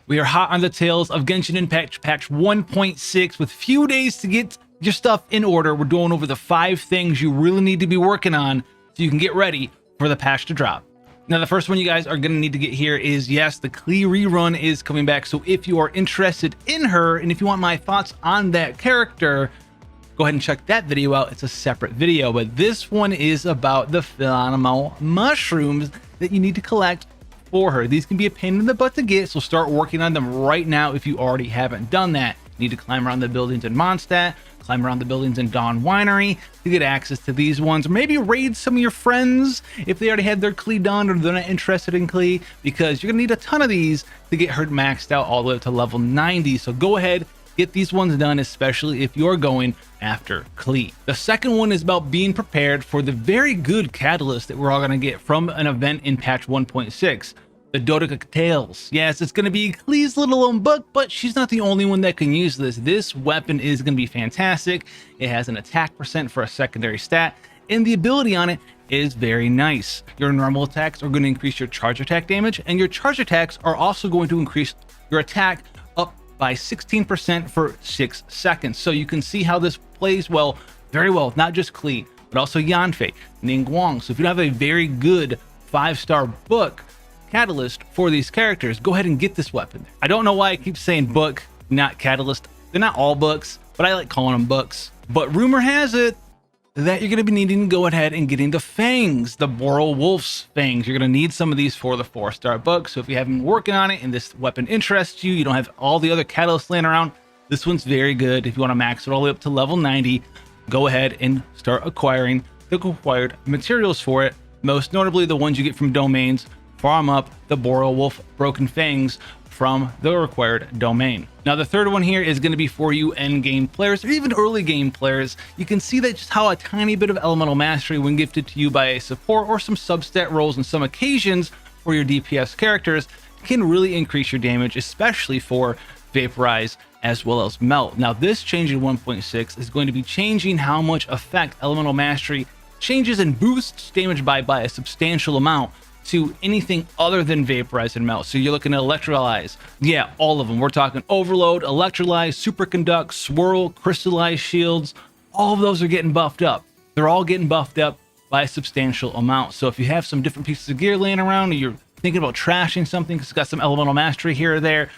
We are hot on the tails of Genshin Impact Patch 1.6 with few days to get your stuff in order. We're going over the 5 things you really need to be working on so you can get ready for the patch to drop. Now, the first one you guys are going to need to get here is, yes, the Klee rerun is coming back. So if you are interested in her and if you want my thoughts on that character, go ahead and check that video out. It's a separate video, but this one is about the phenomenal mushrooms that you need to collect for her. These can be a pain in the butt to get, so start working on them right now if you already haven't done that. You need to climb around the buildings in Mondstadt, climb around the buildings in Dawn Winery to get access to these ones, or maybe raid some of your friends if they already had their Klee done or they're not interested in Klee, because you're gonna need a ton of these to get her maxed out all the way up to level 90. So go ahead, get these ones done, especially if you're going after Klee. The second one is about being prepared for the very good catalyst that we're all going to get from an event in patch 1.6, the Dodeka Tails. Yes, it's going to be Klee's little own book, but she's not the only one that can use this. This weapon is going to be fantastic. It has an attack percent for a secondary stat, and the ability on it is very nice. Your normal attacks are going to increase your charge attack damage, and your charge attacks are also going to increase your attack up by 16% for 6 seconds. So you can see how this plays well, very well, not just Klee, but also Yanfei, Ningguang. So if you don't have a very good 5-star book catalyst for these characters, go ahead and get this weapon. I don't know why I keep saying book, not catalyst. They're not all books, but I like calling them books. But rumor has it that you're going to be needing to go ahead and getting the fangs, the Boral Wolf's fangs. You're going to need some of these for the 4-star book. So if you haven't been working on it and this weapon interests you, you don't have all the other catalysts laying around, this one's very good. If you want to max it all the way up to level 90, go ahead and start acquiring the required materials for it. Most notably, the ones you get from domains. Farm up the Boral Wolf Broken Fangs from the required domain. Now, the third one here is going to be for you end game players or even early game players. You can see that just how a tiny bit of elemental mastery, when gifted to you by a support or some substat rolls on some occasions for your DPS characters, can really increase your damage, especially for Vaporize as well as Melt. Now, this change in 1.6 is going to be changing how much effect elemental mastery changes and boosts damage by a substantial amount to anything other than Vaporize and Melt. So you're looking at Electrolyze. Yeah, all of them. We're talking Overload, Electrolyze, Superconduct, Swirl, Crystallize Shields. All of those are getting buffed up. They're all getting buffed up by a substantial amount. So if you have some different pieces of gear laying around, or you're thinking about trashing something because it's got some elemental mastery here or there,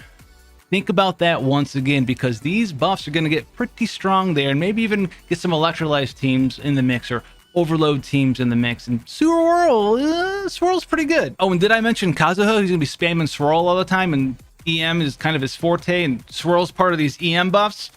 think about that once again, because these buffs are going to get pretty strong there, and maybe even get some Electrolyze teams in the mix, or Overload teams in the mix. And Swirl's pretty good. Oh, and did I mention Kazuha? He's gonna be spamming Swirl all the time, and EM is kind of his forte, and Swirl's part of these EM buffs.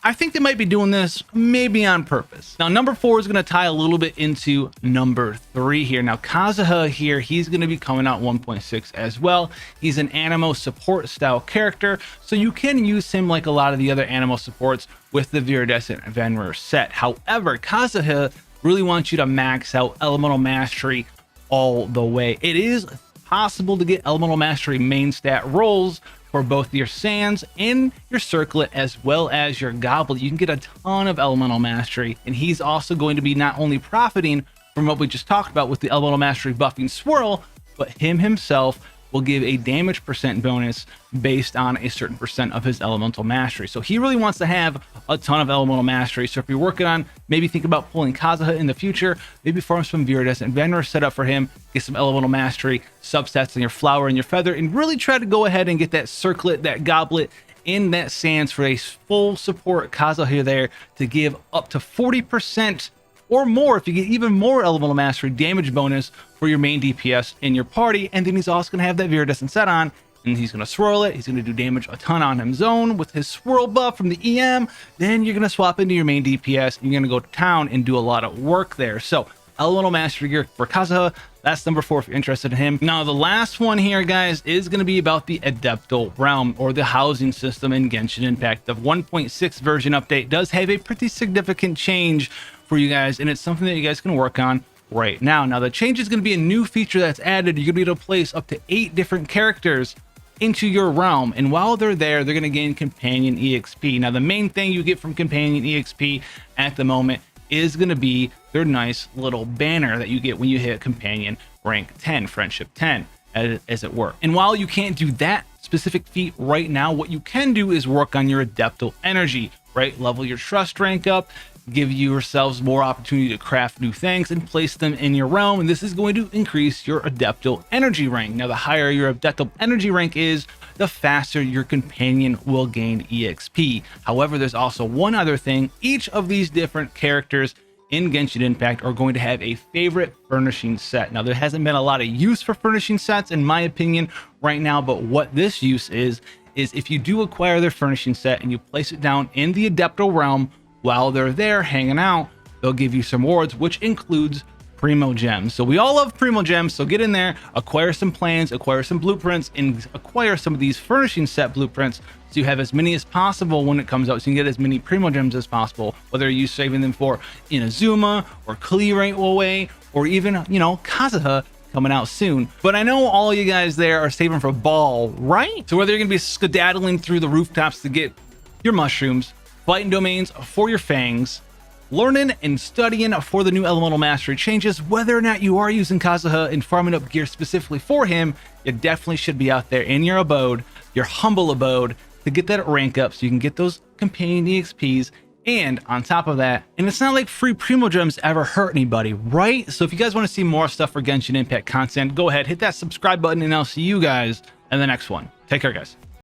I think they might be doing this maybe on purpose. Now, number 4 is going to tie a little bit into number 3 here. Now, Kazuha here, he's going to be coming out 1.6 as well. He's an Animo support style character, so you can use him like a lot of the other Animo supports with the Viridescent Venrir set. However, Kazuha really wants you to max out elemental mastery all the way. It is possible to get elemental mastery main stat rolls for both your Sands and your Circlet as well as your Goblet. You can get a ton of elemental mastery, and he's also going to be not only profiting from what we just talked about with the elemental mastery buffing Swirl, but him himself will give a damage percent bonus based on a certain percent of his elemental mastery. So he really wants to have a ton of elemental mastery. So if you're working on, maybe think about pulling Kazuha in the future, maybe farm some Viridescent Venrir set up for him, get some elemental mastery, substats on your Flower and your Feather, and really try to go ahead and get that Circlet, that Goblet, in that Sands for a full support Kazuha there to give up to 40% or more if you get even more elemental mastery damage bonus for your main DPS in your party. And then he's also going to have that Viridescent set on, and he's going to swirl it. He's going to do damage a ton on his own with his swirl buff from the EM. Then you're going to swap into your main DPS, and you're going to go to town and do a lot of work there. So elemental mastery gear for Kazuha, that's number 4 if you're interested in him. Now, the last one here, guys, is going to be about the Adepto Realm, or the housing system in Genshin Impact. The 1.6 version update does have a pretty significant change for you guys, and it's something that you guys can work on right now. Now, the change is going to be a new feature that's added. You're going to be able to place up to 8 different characters into your realm, and while they're there, they're going to gain Companion EXP. Now, the main thing you get from Companion EXP at the moment is going to be their nice little banner that you get when you hit Companion rank 10, Friendship 10, as it were. And while you can't do that specific feat right now. What you can do is work on your Adepto energy, right? Level your trust rank up, give yourselves more opportunity to craft new things and place them in your realm, and this is going to increase your Adepto energy rank. Now, the higher your Adepto energy rank is, the faster your companion will gain EXP. However, there's also one other thing. Each of these different characters in Genshin Impact are going to have a favorite furnishing set. Now, there hasn't been a lot of use for furnishing sets, in my opinion, right now, but what this use is if you do acquire their furnishing set and you place it down in the Adepto Realm, while they're there hanging out, they'll give you some rewards, which includes Primo Gems. So we all love Primo Gems, so get in there, acquire some plans, acquire some blueprints, and acquire some of these furnishing set blueprints so you have as many as possible when it comes out, so you can get as many Primo Gems as possible, whether you're saving them for Inazuma or Klee right away, or even, you know, Kazuha coming out soon. But I know all you guys there are saving for Ball, right? So whether you're going to be skedaddling through the rooftops to get your mushrooms, fighting domains for your fangs, learning and studying for the new elemental mastery changes, whether or not you are using Kazuha and farming up gear specifically for him, you definitely should be out there in your abode, your humble abode, to get that rank up so you can get those companion EXPs. And on top of that, and it's not like free Primo Gems ever hurt anybody, right? So if you guys want to see more stuff for Genshin Impact content, go ahead, hit that subscribe button, and I'll see you guys in the next one. Take care, guys.